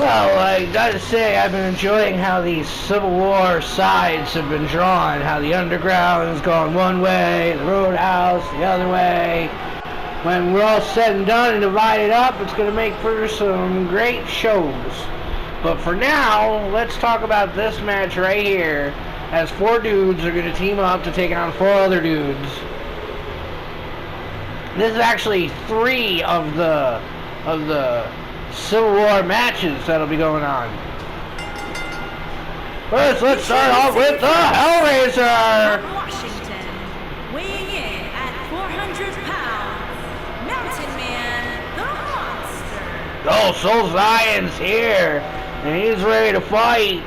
Well, I gotta say, I've been enjoying how these Civil War sides have been drawn. How the underground has gone one way, the Roadhouse the other way. When we're all said and done and divided up, it's gonna make for some great shows. But for now, let's talk about this match right here. As 4 dudes are gonna team up to take on 4 other dudes. This is actually 3 of the Civil War matches that'll be going on. First, let's start off with the Hellraiser! From Washington, weighing in at 400 pounds, Mountain Man, the Monster. Oh, Solzion's here, and he's ready to fight.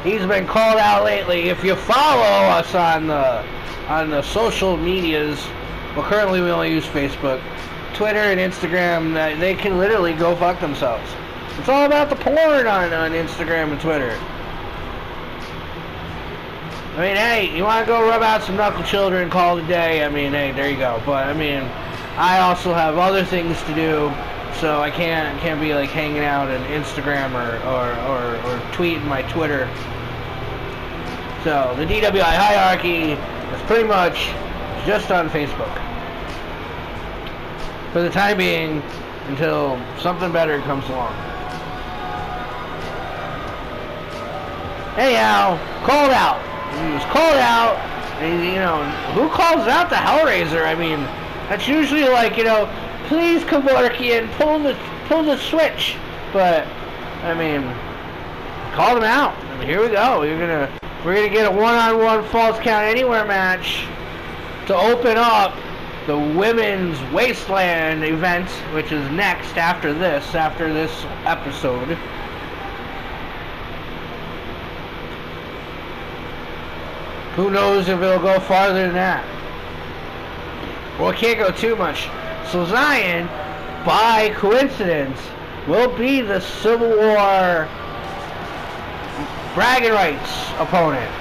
He's been called out lately. If you follow us on the social medias, well, currently we only use Facebook, Twitter and Instagram, they can literally go fuck themselves. It's all about the porn on Instagram and Twitter. I mean, hey, you want to go rub out some knuckle children, call it a day, I mean, hey, there you go. But, I mean, I also have other things to do, so I can't be, like, hanging out on Instagram or tweeting my Twitter. So, the DWI hierarchy is pretty much just on Facebook. For the time being, until something better comes along. Anyhow, called out. He was called out, and, you know, who calls out the Hellraiser? I mean, that's usually like, you know, please, Kevorkian, pull the switch. But, I mean, called him out. I mean, here we go. We're gonna get a one-on-one false count anywhere match to open up the Women's Wasteland event, which is next after this episode. Who knows if it'll go farther than that? Well, it can't go too much. Solzion, by coincidence, will be the Civil War bragging rights opponent.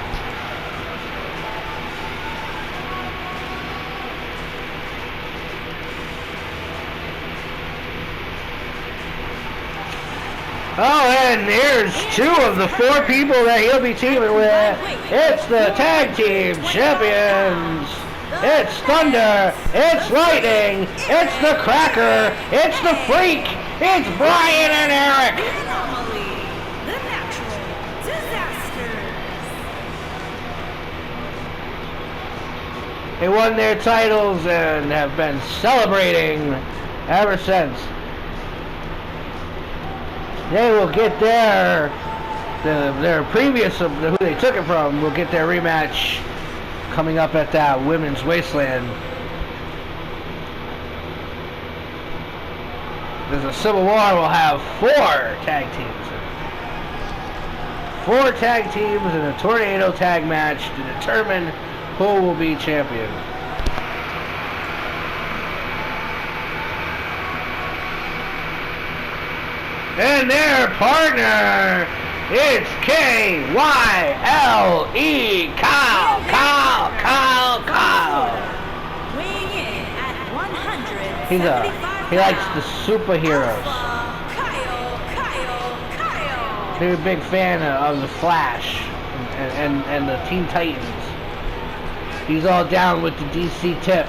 Oh, and here's 2 of the 4 people that he'll be teaming with. It's the tag team champions. It's Thunder. It's Lightning. It's the Cracker. It's the Freak. It's Brian and Eric. The Anomaly, the Natural Disasters. They won their titles and have been celebrating ever since. They will get their previous, who they took it from, will get their rematch coming up at that Women's Wasteland. There's a Civil War will have 4 tag teams. 4 tag teams in a tornado tag match to determine who will be champion. And their partner, it's K.Y.L.E. K.Y.L.E. Weighing in at 175 He likes the superheroes. K.Y.L.E. They're a big fan of the Flash and the Teen Titans. He's all down with the DC tip.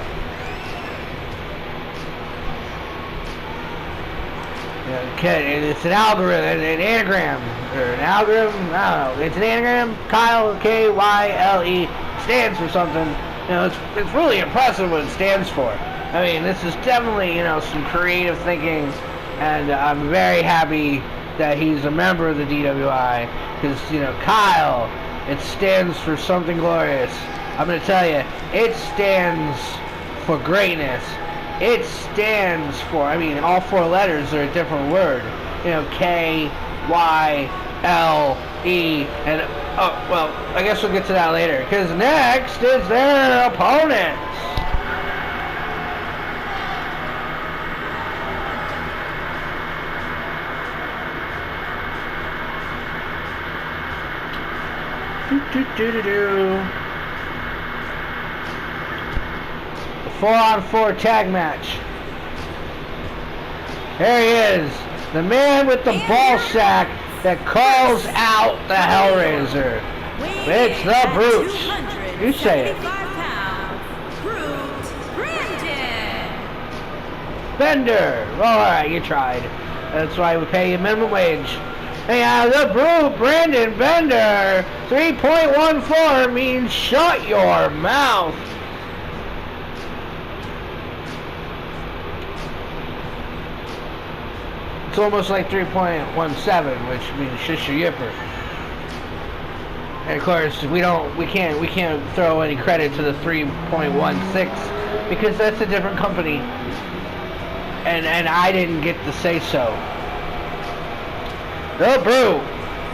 Okay, it's an algorithm, an anagram, or an algorithm, I don't know, it's an anagram. Kyle, K.Y.L.E. stands for something. You know, it's really impressive what it stands for. I mean, this is definitely, you know, some creative thinking, and I'm very happy that he's a member of the DWI, because, you know, Kyle, it stands for something glorious. I'm going to tell you, it stands for greatness. It stands for, I mean, all 4 letters are a different word. You know, K, Y, L, E, and, oh, well, I guess we'll get to that later, because next is their opponents. The 4-on-4 tag match. There he is. The man with the ball sack that calls out the Hellraiser. It's the Brute. You say it. Bender. Alright, you tried. That's why we pay you minimum wage. Hey, the Brute, Brandan Bender. 3.14 means shut your mouth. It's almost like 3.17, which means shush your yipper. And of course, we can't throw any credit to the 3.16 because that's a different company, and I didn't get to say so. The Brute,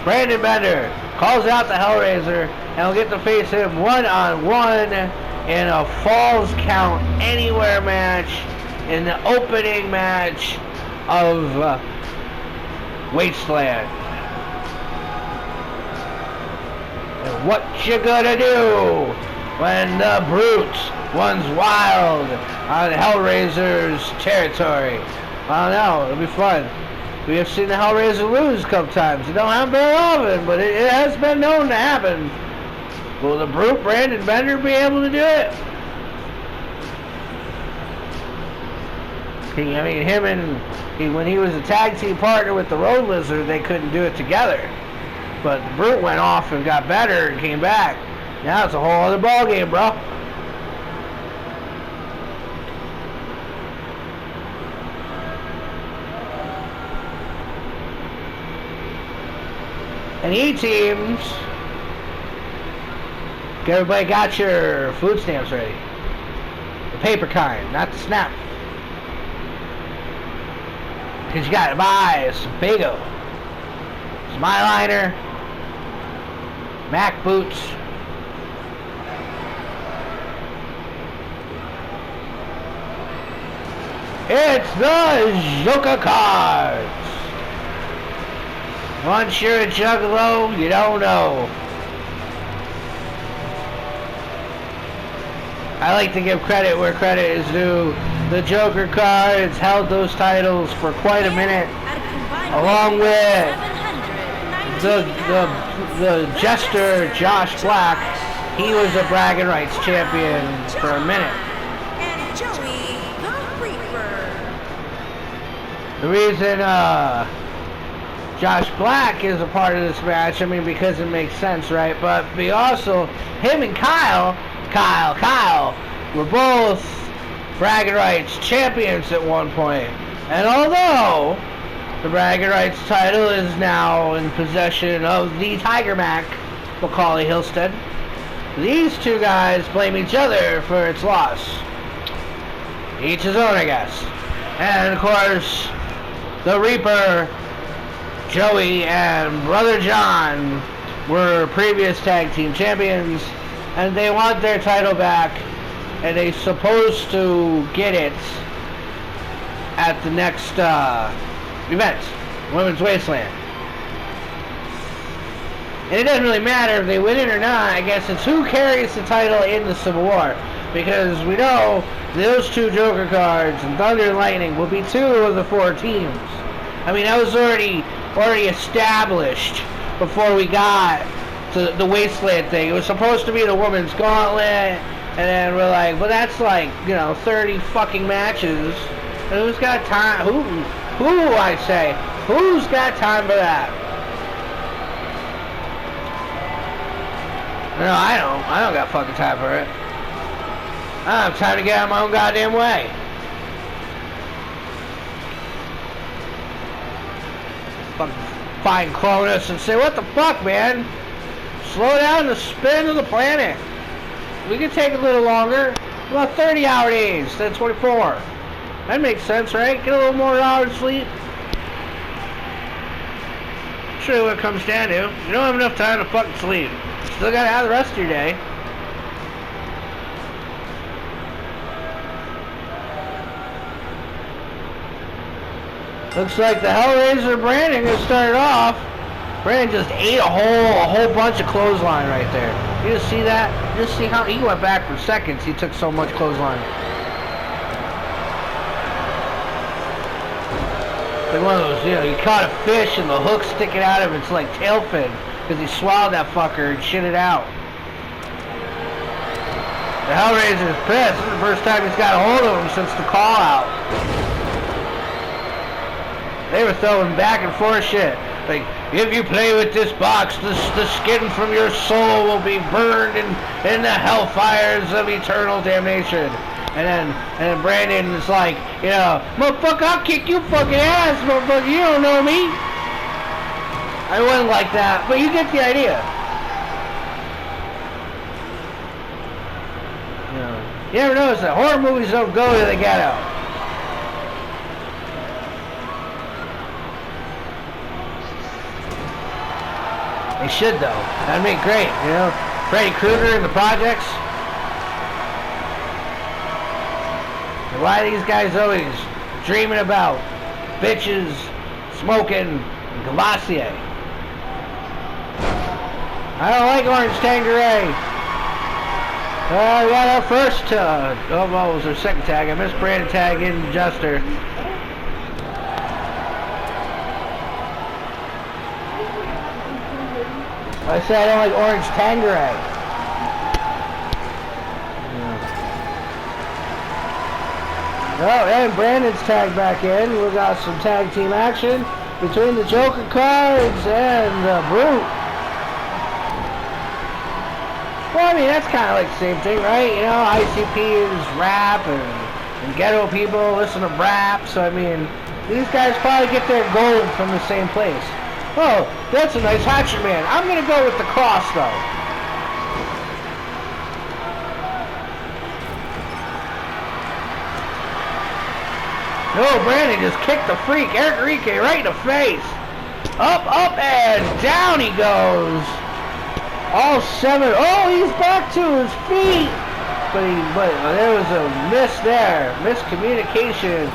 Brandan Bender, calls out the Hellraiser, and we'll get to face him one-on-one in a Falls Count Anywhere match, in the opening match of Wasteland. And what you gonna do when the Brute runs wild on Hellraiser's territory? I don't know, it'll be fun. We have seen the Hellraiser lose a couple times. It don't happen very often, but it has been known to happen. Will the Brute, Brandan Bender, be able to do it? I mean, when he was a tag team partner with the Road Lizard, they couldn't do it together. But the Brute went off and got better and came back. Now it's a whole other ballgame, bro. And E-teams, everybody got your food stamps ready. The paper kind, not the snap. Because you got to buy some Fago, some eyeliner, Mac boots, it's the Jokercards. Once you're a juggalo, you don't know. I like to give credit where credit is due. The Jokercards held those titles for quite a minute, along with the Jester Josh Black. He was a bragging rights champion for a minute. And Joey the Reaper. The reason Josh Black is a part of this match, I mean, because it makes sense, right? But we also, him and Kyle were both bragging rights champions at one point. And although the bragging rights title is now in possession of the Tiger Mac, Macaulay Hillstead, these two guys blame each other for its loss. Each his own, I guess. And of course, the Reaper, Joey, and Brother John were previous tag team champions, and they want their title back, and they're supposed to get it at the next event, Women's Wasteland. And it doesn't really matter if they win it or not. I guess it's who carries the title in the Civil War, because we know those two Jokercards and Thunder and Lightning will be two of the four teams. I mean, that was already established before we got to the Wasteland thing. It was supposed to be the Women's Gauntlet, and then we're like, well, that's like, 30 fucking matches. And who's got time? Who I say? Who's got time for that? No, I don't got fucking time for it. I don't have time to get out of my own goddamn way. Fucking find Cronus and say, what the fuck, man? Slow down the spin of the planet. We can take a little longer. About 30-hour days, then 24. That makes sense, right? Get a little more hours sleep. Sure, what it comes down to. You don't have enough time to fucking sleep. Still gotta have the rest of your day. Looks like the Hellraiser Brandan gonna start off. Brandan just ate a whole bunch of clothesline right there. You just see that? You just see how he went back for seconds. He took so much clothesline. Like one of those, you know, you caught a fish and the hook sticking out of its like tail fin because he swallowed that fucker and shit it out. The Hellraiser is pissed. This is the first time he's got a hold of him since the call out. They were throwing back and forth shit. Like, if you play with this box, the skin from your soul will be burned in the hellfires of eternal damnation. And then Brandan is like, you know, motherfucker, I'll kick you fucking ass, motherfucker, you don't know me. I wasn't like that, but you get the idea. You know, you ever notice that horror movies don't go to the ghetto? They should though. That'd be great, you know. Freddy Krueger in the projects. Why are these guys always dreaming about bitches, smoking, and K.Y.L.E? I don't like orange Tanqueray. We got our first, what was our second tag? I missed Brandan tag in Juster. I said I don't like orange Tanqueray. Oh, and Brandan's tagged back in. We got some tag team action between the Jokercards and the Brute. Well, I mean, that's kind of like the same thing, right? You know, ICP is rap and ghetto people listen to rap. So, I mean, these guys probably get their gold from the same place. Oh, that's a nice hatchet man. I'm going to go with the cross, though. No, Brandan just kicked the freak, Eric Enrique, right in the face. Up, and down he goes. All seven. Oh, he's back to his feet. But there was a miss there. Miscommunication.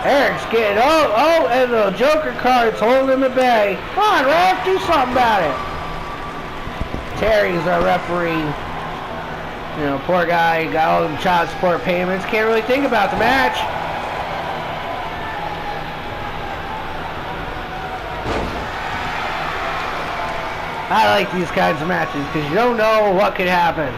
Eric's getting, and the Jokercards holding him at bay. Come on, ref, do something about it. Terry's our referee. You know, poor guy, got all them child support payments. Can't really think about the match. I like these kinds of matches because you don't know what could happen.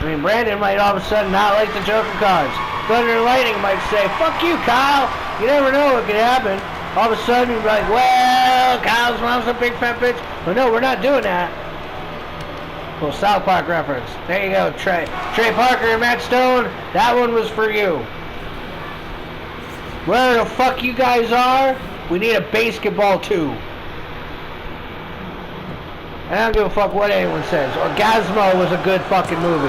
I mean, Brandan might all of a sudden not like the Jokercards. Thunder and Lightning might say, fuck you, Kyle. You never know what could happen. All of a sudden, you're like, well, Kyle's mom's a big fat bitch. But no, we're not doing that. Well, South Park reference. There you go, Trey Parker and Matt Stone. That one was for you. Where the fuck you guys are, we need a basketball too. I don't give a fuck what anyone says. Orgasmo was a good fucking movie.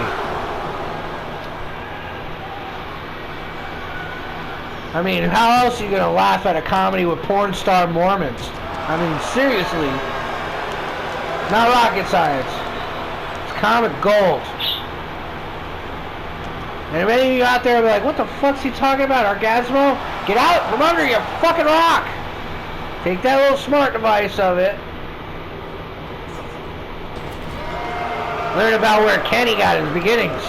I mean, how else are you going to laugh at a comedy with porn star Mormons? I mean, seriously. Not rocket science. It's comic gold. And if any of you out there are like, what the fuck's he talking about, Orgasmo? Get out from under your fucking rock. Take that little smart device of it. Learn about where Kenny got his beginnings.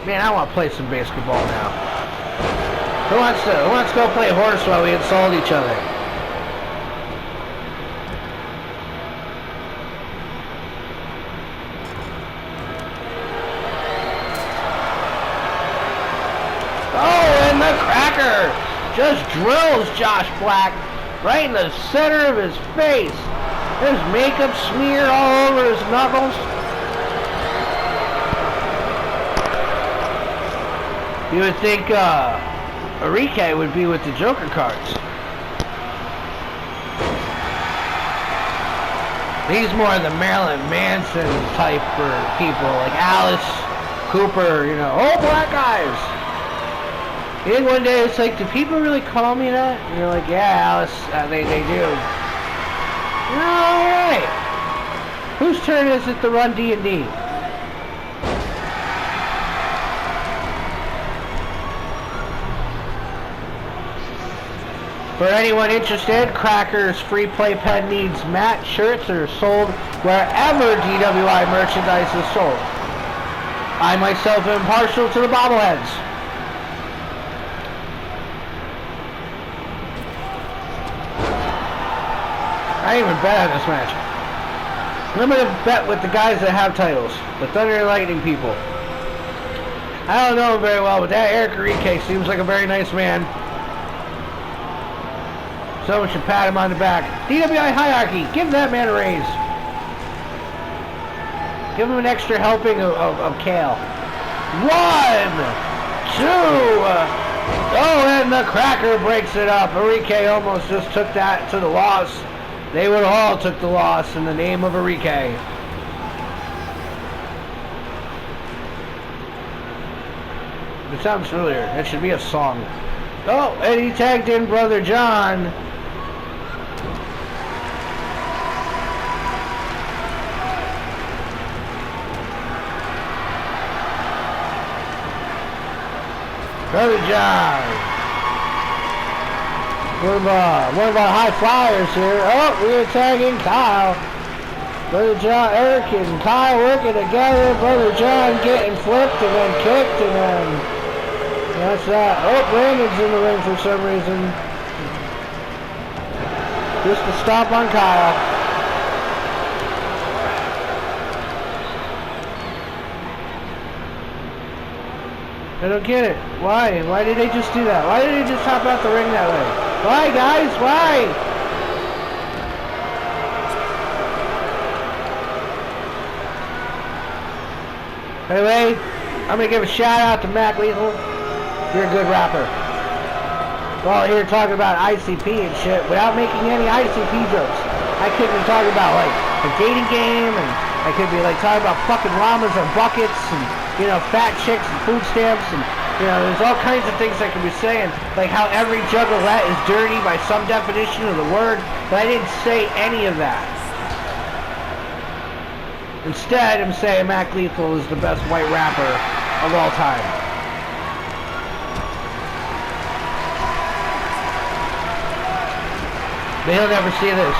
Man, I want to play some basketball now. Who wants to go play horse while we insult each other? Oh, and the cracker just drills Josh Black right in the center of his face. There's makeup smeared all over his knuckles. You would think Enrique would be with the Jokercards. He's more of the Marilyn Manson type for people, like Alice Cooper, you know. Oh, black guys! You think one day it's like, do people really call me that? And you're like, yeah, Alice, they do. Alright. Whose turn is it to run D&D? For anyone interested, Cracker's free playpen needs mat shirts are sold wherever DWI merchandise is sold. I myself am partial to the bobbleheads. I didn't even bet on this match. I'm going to bet with the guys that have titles. The Thunder and Lightning people. I don't know him very well, but that Eric Enrique seems like a very nice man. Someone should pat him on the back. DWI Hierarchy, give that man a raise. Give him an extra helping of K.Y.L.E. 1, 2. Oh, and the cracker breaks it up. Enrique almost just took that to the loss. They would have all took the loss in the name of Enrique. It sounds familiar. That should be a song. Oh, and he tagged in Brother John. Brother John. One of our high flyers here. Oh, we're tagging Kyle. Brother John, Eric and Kyle working together. Brother John getting flipped and then kicked and then that's that. Oh, Brandan's in the ring for some reason. Just to stop on Kyle. I don't get it. Why? Why did they just do that? Why did they just hop out the ring that way? Why, guys? Why? Anyway, I'm going to give a shout out to Mac Lethal. You're a good rapper. We're all here talking about ICP and shit without making any ICP jokes. I could be talking about, like, the dating game, and I could be, like, talking about fucking llamas and buckets, and, you know, fat chicks and food stamps, and, you know, there's all kinds of things I could be saying, like how every juggalette is dirty by some definition of the word, but I didn't say any of that. Instead, I'm saying Mac Lethal is the best white rapper of all time. But he'll never see this.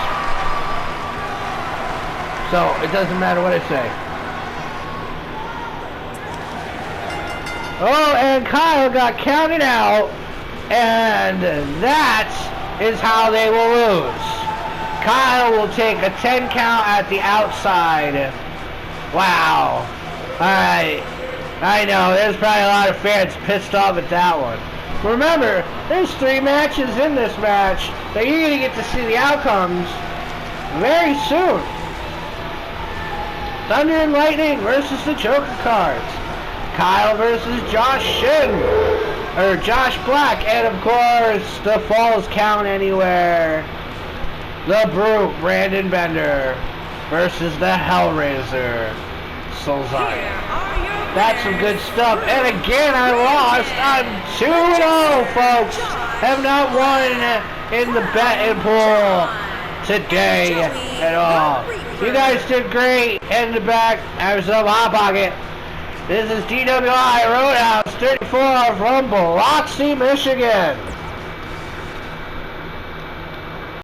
So, it doesn't matter what I say. Oh, and Kyle got counted out, and that is how they will lose. Kyle will take a 10 count at the outside. Wow. Alright. I know, there's probably a lot of fans pissed off at that one. Remember, there's 3 matches in this match that you're going to get to see the outcomes very soon. Thunder and Lightning versus the Jokercards. Kyle versus Josh Shin, or Josh Black, and of course, the Falls Count Anywhere, the Brute, Brandan Bender, versus the Hellraiser, Solzion. That's some good stuff, and again, I lost. I'm 2-0, folks. Have not won in the betting pool today at all. You guys did great. Head in the back, have yourself a hot pocket. This is DWI Roadhouse 34 from Biloxi, Michigan.